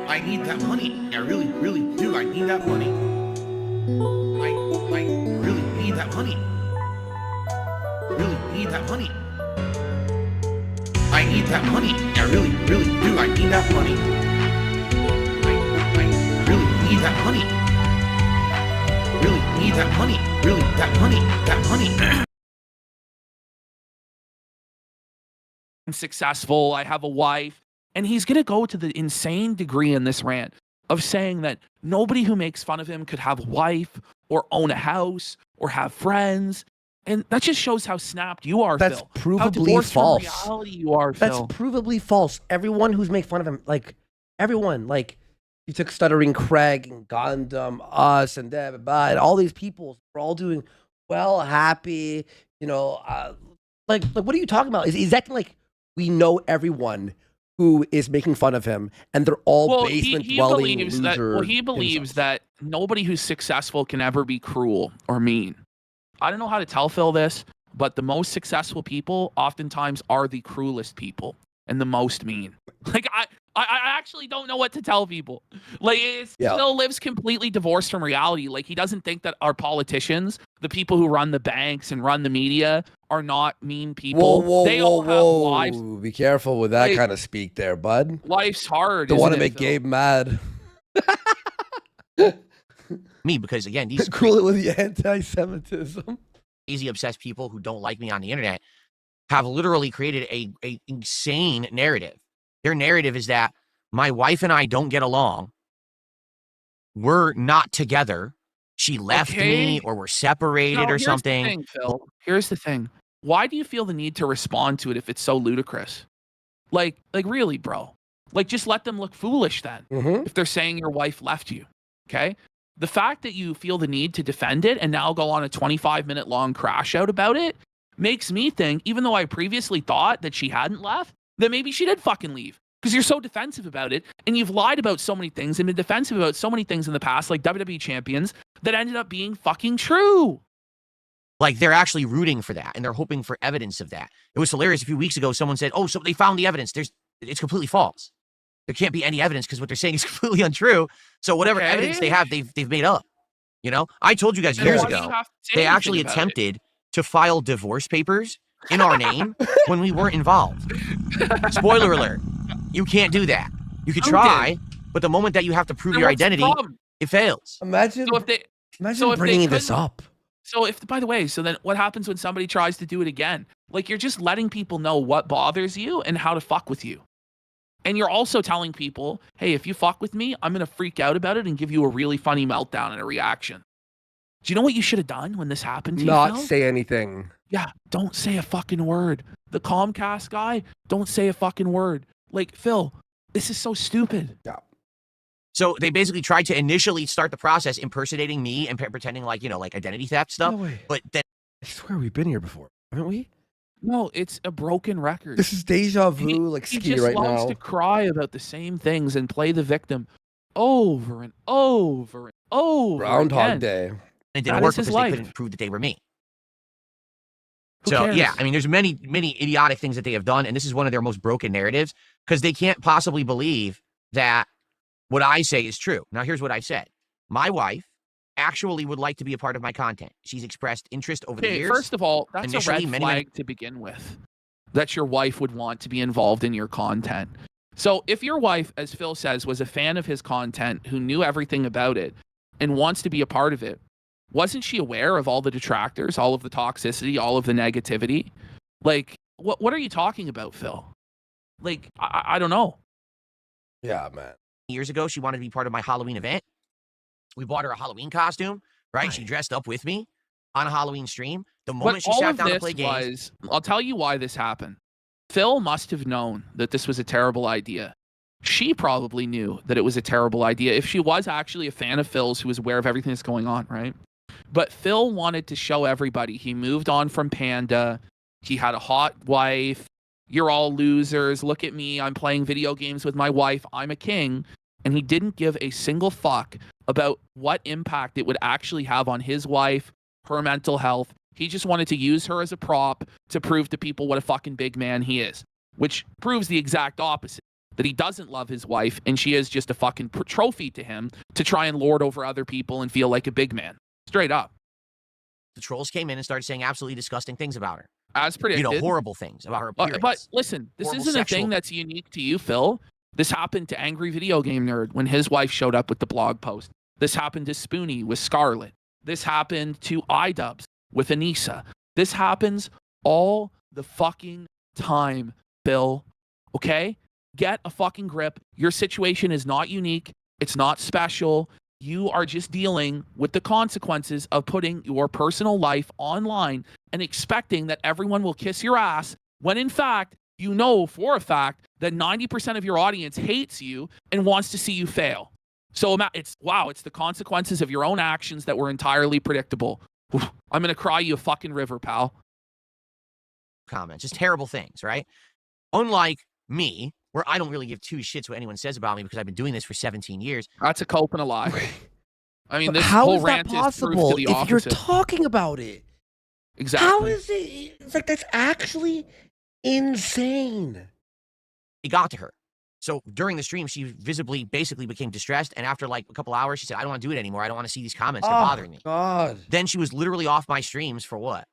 I need that money. I really, really do. I need that money. I really need that money. Really need that money. I need that money. I really, really do. I need that money. I really need that money. Really need that money. Really, that money. That money. I'm successful. I have a wife. And he's going to go to the insane degree in this rant of saying that nobody who makes fun of him could have a wife or own a house or have friends. And that just shows how snapped you are, That's Phil. provably how divorced from false. reality you are, That's Phil. provably false. Everyone who's make fun of him, like everyone, like you took Stuttering Craig and Gundam, us and Deb, and all these people are all doing well, happy. You know, like what are you talking about? Is acting like we know everyone who is making fun of him, and they're all basement dwelling losers. He believes that nobody who's successful can ever be cruel or mean. I don't know how to tell Phil this, but the most successful people oftentimes are the cruelest people and the most mean. Like I actually don't know what to tell people. Like Phil lives completely divorced from reality. Like he doesn't think that our politicians, the people who run the banks and run the media, are not mean people. Whoa. Have lives. Be careful with that kind of speak there, bud. Life's hard. Don't want to make Gabe mad. Me, because again, these cool it with the anti-Semitism. Crazy obsessed people who don't like me on the internet have literally created a insane narrative. Their narrative is that my wife and I don't get along. We're not together. She left me, or we're separated, or something. Here's the thing, Phil. Here's the thing. Why do you feel the need to respond to it if it's so ludicrous? Like really, bro. Like, just let them look foolish then. If they're saying your wife left you, okay? The fact that you feel the need to defend it and now go on a 25-minute long crash out about it makes me think, even though I previously thought that she hadn't left, that maybe she did fucking leave. Because you're so defensive about it, and you've lied about so many things and been defensive about so many things in the past, like WWE champions, that ended up being fucking true. Like, they're actually rooting for that, and they're hoping for evidence of that. It was hilarious. A few weeks ago, someone said, oh, so they found the evidence. It's completely false. There can't be any evidence because what they're saying is completely untrue. So whatever evidence they have, they've made up. You know? I told you guys years ago, they actually attempted to file divorce papers in our name when we weren't involved. Spoiler alert. You can't do that. You could try, but the moment that you have to prove your identity, it fails. Imagine bringing this up. So by the way, so then what happens when somebody tries to do it again? Like, you're just letting people know what bothers you and how to fuck with you. And you're also telling people, hey, if you fuck with me, I'm going to freak out about it and give you a really funny meltdown and a reaction. Do you know what you should have done when this happened to you, Not Phil? say anything. Yeah, don't say a fucking word. The Comcast guy, don't say a fucking word. Like, Phil, this is so stupid. Yeah. So they basically tried to initially start the process impersonating me and pretending like, like identity theft stuff. No way. But then I swear we've been here before, haven't we? No, it's a broken record. This is deja vu, he ski just right loves now. to cry about the same things and play the victim over and over and over Groundhog again. Day. it didn't work because they couldn't prove that they were me. Who So cares? yeah, I mean, there's many idiotic things that they have done, and this is one of their most broken narratives because they can't possibly believe that what I say is true. Now, here's what I've said. My wife actually would like to be a part of my content. She's expressed interest over the years. First of all, that's Initially, a red flag to begin with, that your wife would want to be involved in your content. So if your wife, as Phil says, was a fan of his content, who knew everything about it and wants to be a part of it, wasn't she aware of all the detractors, all of the toxicity, all of the negativity? Like, what are you talking about, Phil? Like, I don't know. Yeah, man. Years ago, she wanted to be part of my Halloween event. We bought her a Halloween costume, right? She dressed up with me on a Halloween stream. The moment she sat down to play games. I'll tell you why this happened. Phil must have known that this was a terrible idea. She probably knew that it was a terrible idea if she was actually a fan of Phil's who was aware of everything that's going on, right? But Phil wanted to show everybody he moved on from Panda. He had a hot wife. You're all losers. Look at me. I'm playing video games with my wife. I'm a king. And he didn't give a single fuck about what impact it would actually have on his wife, her mental health. He just wanted to use her as a prop to prove to people what a fucking big man he is, which proves the exact opposite. that he doesn't love his wife and she is just a fucking trophy to him to try and lord over other people and feel like a big man. Straight up. The trolls came in and started saying absolutely disgusting things about her. As predicted. You know, horrible things about her appearance. But listen, this Horrible isn't a sexual- thing that's unique to you, Phil. This happened to Angry Video Game Nerd when his wife showed up with the blog post. This happened to Spoonie with Scarlett. This happened to iDubbbz with Anissa. This happens all the fucking time, Phil. Okay? Get a fucking grip. Your situation is not unique. It's not special. You are just dealing with the consequences of putting your personal life online and expecting that everyone will kiss your ass when in fact, you know for a fact that 90% of your audience hates you and wants to see you fail. So it's the consequences of your own actions that were entirely predictable. I'm going to cry you a fucking river, pal. Comments, just terrible things, right? Unlike me, where I don't really give two shits what anyone says about me because I've been doing this for 17 years. That's a cope and a lie. I mean, this how whole is that rant possible is proof to the if opposite. you're talking about it? Exactly. How is it? It's like that's actually insane. It got to her. So during the stream, she visibly basically became distressed. And after like a couple hours, she said, I don't want to do it anymore. I don't want to see these comments. They're bothering me. God. Then she was literally off my streams for what?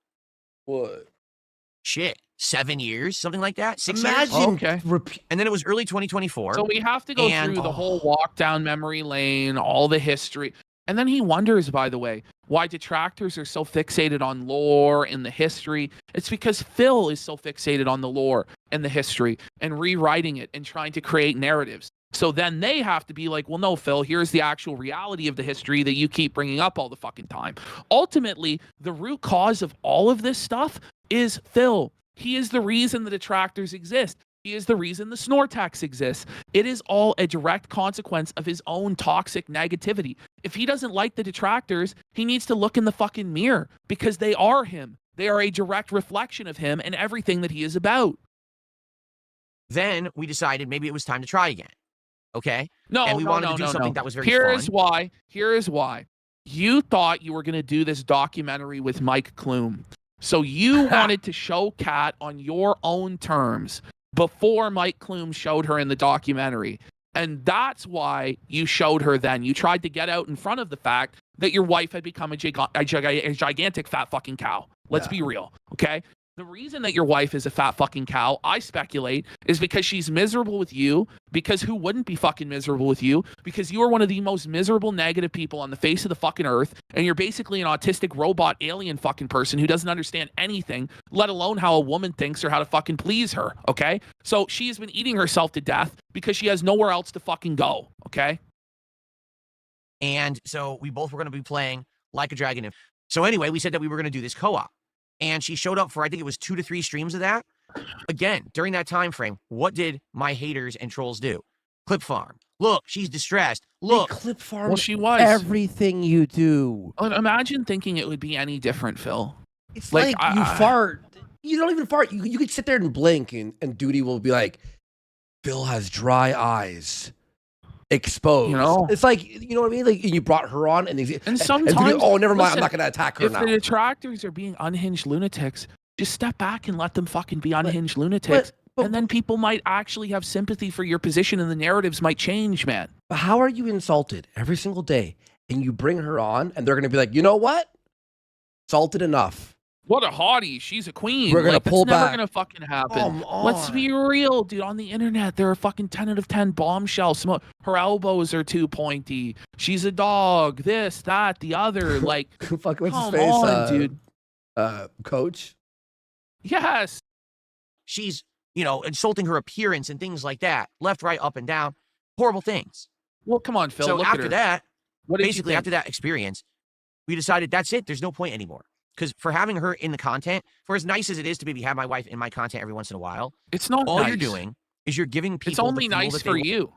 What? Shit. 7 years? Something like that? 6 years? Imagine. Okay. And then it was early 2024. So we have to go And- through the whole walk down memory lane, all the history. And then he wonders, by the way, why detractors are so fixated on lore and the history. It's because Phil is so fixated on the lore and the history and rewriting it and trying to create narratives. So then they have to be like, well, no, Phil, here's the actual reality of the history that you keep bringing up all the fucking time. Ultimately, the root cause of all of this stuff is Phil. He is the reason the detractors exist. He is the reason the Snortex exists. It is all a direct consequence of his own toxic negativity. If he doesn't like the detractors, he needs to look in the fucking mirror because they are him. They are a direct reflection of him and everything that he is about. Then we decided maybe it was time to try again. Okay? No, And we no, wanted no, to do no, something no. that was very Here fun. is why. Here is why. You thought you were going to do this documentary with Mike Klum. So you wanted to show Kat on your own terms before Mike Klum showed her in the documentary. And that's why you showed her then. You tried to get out in front of the fact that your wife had become a gigantic fat fucking cow. Let's be real, okay? The reason that your wife is a fat fucking cow, I speculate, is because she's miserable with you, because who wouldn't be fucking miserable with you? Because you are one of the most miserable, negative people on the face of the fucking earth, and you're basically an autistic robot alien fucking person who doesn't understand anything, let alone how a woman thinks or how to fucking please her, okay? So she has been eating herself to death because she has nowhere else to fucking go, okay? And so we both were going to be playing Like a Dragon. So anyway, we said that we were going to do this co-op. And she showed up for, I think it was 2 to 3 streams of that. Again, during that time frame, what did my haters and trolls do? Clip farm. Look, she's distressed. Look. They clip farm Well, she was. everything you do. Imagine thinking it would be any different, Phil. It's Like, like, you fart. You don't even fart. You could sit there and blink, and Duty will be like, Phil has dry eyes. Exposed. You know? It's like, you know what I mean? Like, you brought her on, and sometimes- Duty, oh, never mind. listen, I'm not going to attack her If now. the detractors are being unhinged lunatics, just step back and let them fucking be unhinged lunatics. but- and then people might actually have sympathy for your position and the narratives might change, man. But how are you insulted every single day, and you bring her on, and they're going to be like, you know what? Salted enough. What a hottie. She's a queen. We're gonna like, pull that's never back. gonna fucking happen. Come Let's on. be real, dude. On the internet, there are fucking 10 out of 10 bombshells. Her elbows are too pointy. She's a dog. This, that, the other. Like, Fuck, what's come his face? on, dude. Coach. Yes. She's, you know, insulting her appearance and things like that. Left, right, up, and down. Horrible things. Well, come on, Phil. So look at after her. that, What did you basically think? after that experience, we decided that's it. There's no point anymore. Because for having her in the content, for as nice as it is to maybe have my wife in my content every once in a while, It's not all nice. you're doing is you're giving people It's only the fuel nice that they for want. you.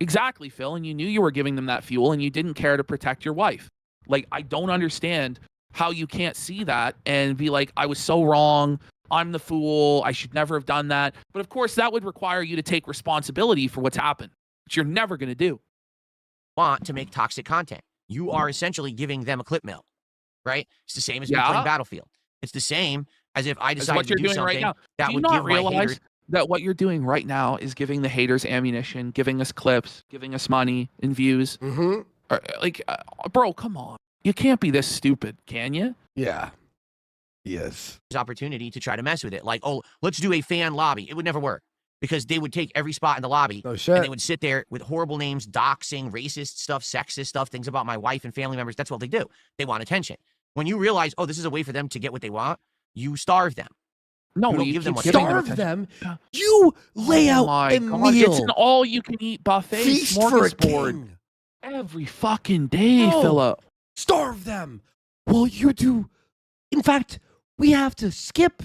Exactly, Phil. And you knew you were giving them that fuel and you didn't care to protect your wife. Like, I don't understand how you can't see that and be like, I was so wrong. I'm the fool. I should never have done that. But of course, that would require you to take responsibility for what's happened, which you're never going to do. Want to make toxic content. You are essentially giving them a clip mill, right? It's the same as me Yeah. playing Battlefield. It's the same as if I That's decided what to you're do doing something right now. that Do you would not give my realize haters. that what you're doing right now is giving the haters ammunition, giving us clips, giving us money and views. Mm-hmm. Like, bro, come on. You can't be this stupid, can you? Yeah. Yes. Opportunity to try to mess with it. Like, oh, let's do a fan lobby. It would never work because they would take every spot in the lobby No and shit. they would sit there with horrible names, doxing, racist stuff, sexist stuff, things about my wife and family members. That's what they do. They want attention. When you realize, oh, this is a way for them to get what they want, you starve them. No, You don't you give them keep what giving they Starve attention. them. You lay Oh out my a God, meal. it's an all-you-can-eat buffet Feast for a smorgasbord king. every fucking day, No. Philip. Starve them. Well, you do. In fact, we have to skip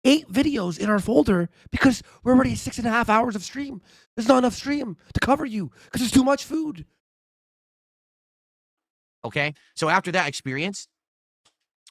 8 videos in our folder because we're already at 6.5 hours of stream. There's not enough stream to cover you because there's too much food. Okay. So after that experience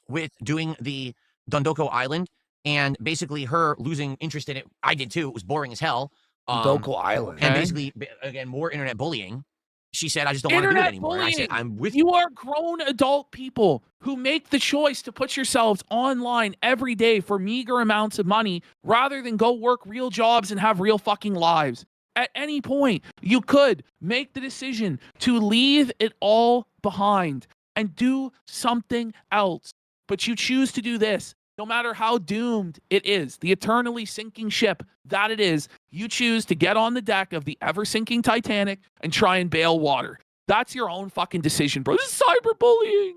with doing the Dondoko Island and basically her losing interest in it, I did too. It was boring as hell. Doko Island. And Okay. basically, again, more internet bullying. She said, I just don't want to do it Internet anymore. And I said, bullying. I'm with you. You are grown adult people who make the choice to put yourselves online every day for meager amounts of money rather than go work real jobs and have real fucking lives. At any point, you could make the decision to leave it all behind and do something else. But you choose to do this. No matter how doomed it is, the eternally sinking ship that it is, you choose to get on the deck of the ever-sinking Titanic and try and bail water. That's your own fucking decision, bro. This is cyberbullying.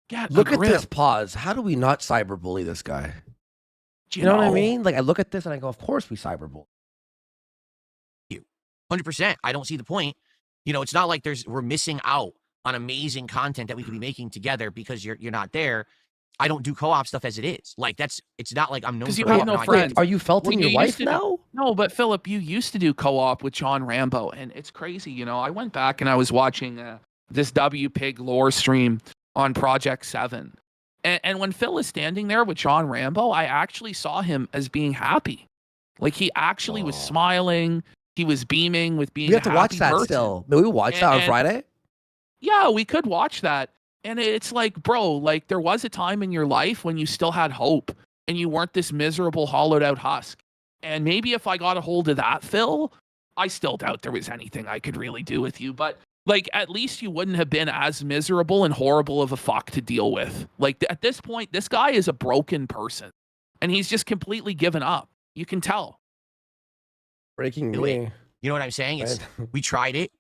Get Look a at grip. this pause. How do we not cyberbully this guy? Do You know what I mean? Like, I look at this and I go, of course we cyberbully. 100%. I don't see the point. You know, it's not like we're missing out on amazing content that we could be making together because you're not there. I don't do co-op stuff as it is. Like it's not like I'm known 'Cause for you have co-op. no No, I friends. Are you felting Well, your you wife used to now? No, but Philip, you used to do co-op with John Rambo, and it's crazy. You know, I went back and I was watching this W Pig lore stream on Project 7. And when Phil is standing there with John Rambo, I actually saw him as being happy. Like, he actually was smiling. He was beaming with being We have a to watch happy that person. still. May we watch that on And- Friday? Yeah, we could watch that. And it's like, bro, like, there was a time in your life when you still had hope and you weren't this miserable, hollowed out husk. And maybe if I got a hold of that, Phil, I still doubt there was anything I could really do with you. But, like, at least you wouldn't have been as miserable and horrible of a fuck to deal with. Like, at this point, this guy is a broken person. And he's just completely given up. You can tell. Breaking Wait. me. You know what I'm saying? It's Right. we tried it.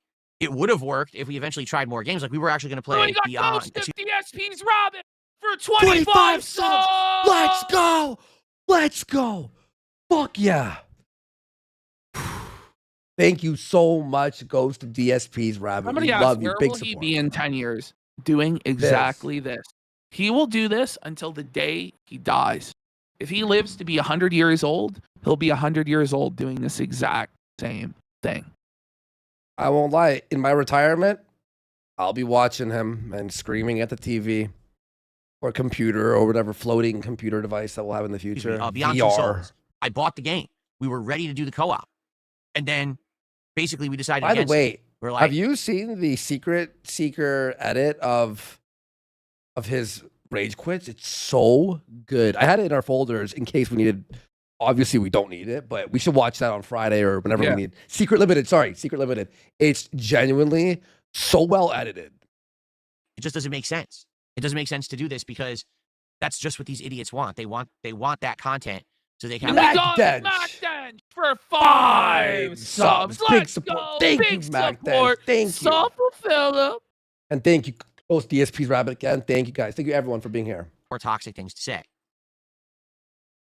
It would have worked if we eventually tried more games. Like we were actually going to Oh, play you got Beyond. Ghost of DSP's Robin for 25 subs. subs! Let's go. Let's go. Fuck yeah. Thank you so much, Ghost of DSP's Rabbit. Somebody We asked, love you. where Big will he support. be in 10 years? Doing exactly this. He will do this until the day he dies. If he lives to be 100 years old, he'll be 100 years old doing this exact same thing. I won't lie. In my retirement, I'll be watching him and screaming at the TV or computer or whatever floating computer device that we'll have in the future. Beyond Two VR. Souls. I bought the game. We were ready to do the co-op, and then basically we decided. By the against it. way, We're like, have you seen the Secret Seeker edit of his rage quits? It's so good. I had it in our folders in case we needed. Obviously, we don't need it, but we should watch that on Friday or whenever Yeah. we need. Secret Limited. Sorry, Secret Limited. It's genuinely so well edited. it just doesn't make sense. It doesn't make sense to do this because that's just what these idiots want. They want that content so they can. And Mac we got Dench. Mac Dench for 5 subs. Big Let's support. go. Thank Big you, Mac Dench. support. Thank you. Suffer, Philip. And thank you, host DSP's Rabbit again. Thank you guys. Thank you everyone for being here. more toxic things to say.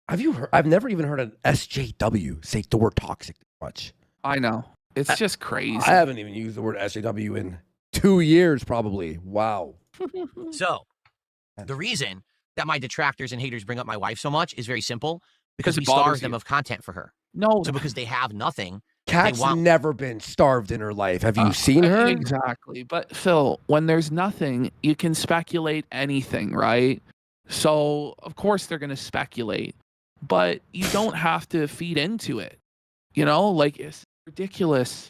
Have you heard? I've never even heard an SJW say the word toxic much. I know. It's just crazy. I haven't even used the word SJW in 2 years, probably. Wow. So, the reason that my detractors and haters bring up my wife so much is very simple because Because it we starve bothers them you. of content for her. No. So because they have nothing, Kat's want- never been starved in her life. Have you seen her? Exactly. But Phil, when there's nothing, you can speculate anything, right? So, of course, they're going to speculate, but you don't have to feed into it. You know, like, it's ridiculous.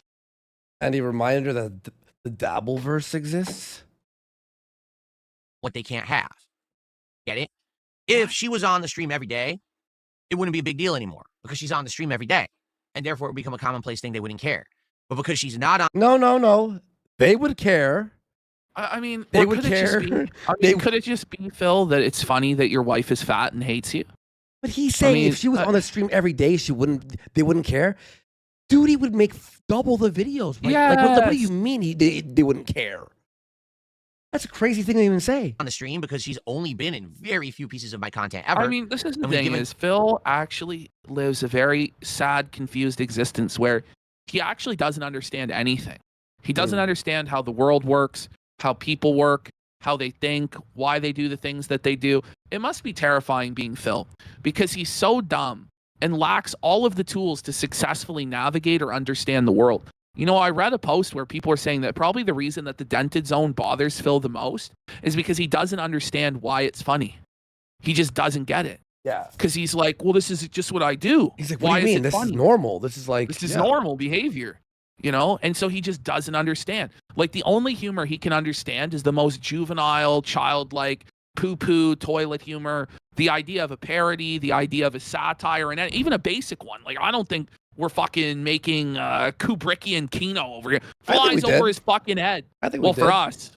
And he reminded her that the Dabbleverse exists. what they can't have. Get it? If she was on the stream every day, it wouldn't be a big deal anymore because she's on the stream every day. and therefore it would become a commonplace thing. They wouldn't care. But because she's not on No. They would care. I mean, They or would could it just care. be- I mean, They- could it just be, Phil, that it's funny that your wife is fat and hates you? But he's saying mean, if she was on the stream every day, they wouldn't care. Dude, he would make double the videos. Right? Like, what do you Yes. mean they wouldn't care? That's a crazy thing to even say. the stream because she's only been in very few pieces of my content ever. I mean, this is the And we've thing given- is Phil actually lives a very sad, confused existence where he actually doesn't understand anything. He doesn't understand how the world works, how people work, how they think, why they do the things that they do. It must be terrifying being Phil because he's so dumb and lacks all of the tools to successfully navigate or understand the world. You know, I read a post where people are saying that probably the reason that the dented zone bothers Phil the most is because he doesn't understand why it's funny. He just doesn't get it. Yeah. Because he's like, well, this is just what I do. He's like, why what do you is mean? it This funny? is normal. This is like This is normal behavior, you know? And so he just doesn't understand. Like the only humor he can understand is the most juvenile, childlike, poo-poo, toilet humor, the idea of a parody, the idea of a satire, and even a basic one. Like, I don't think we're fucking making Kubrickian Kino over here. I think Flies we over did. his fucking head. I think Well, we for did. us.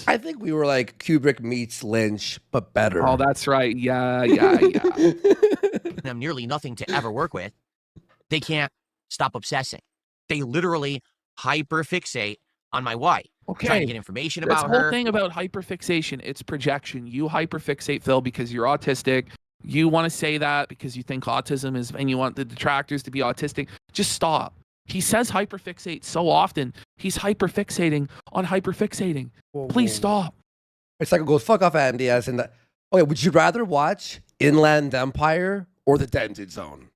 I think we were like Kubrick meets Lynch, but better. Oh, that's right. Yeah. them nearly nothing to ever work with, they can't stop obsessing. They literally hyperfixate on my wife. Trying to Okay. get information This about whole her. thing about hyperfixation, it's projection. You hyperfixate, Phil, because you're autistic. You want to say that because you think autism is, and you want the detractors to be autistic. Just stop. He says hyperfixate so often. He's hyperfixating on hyperfixating. Please stop. It's like it goes, fuck off, Andy. As in that. Okay, would you rather watch Inland Empire or The Dented Zone?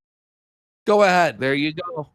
Go ahead. There you go.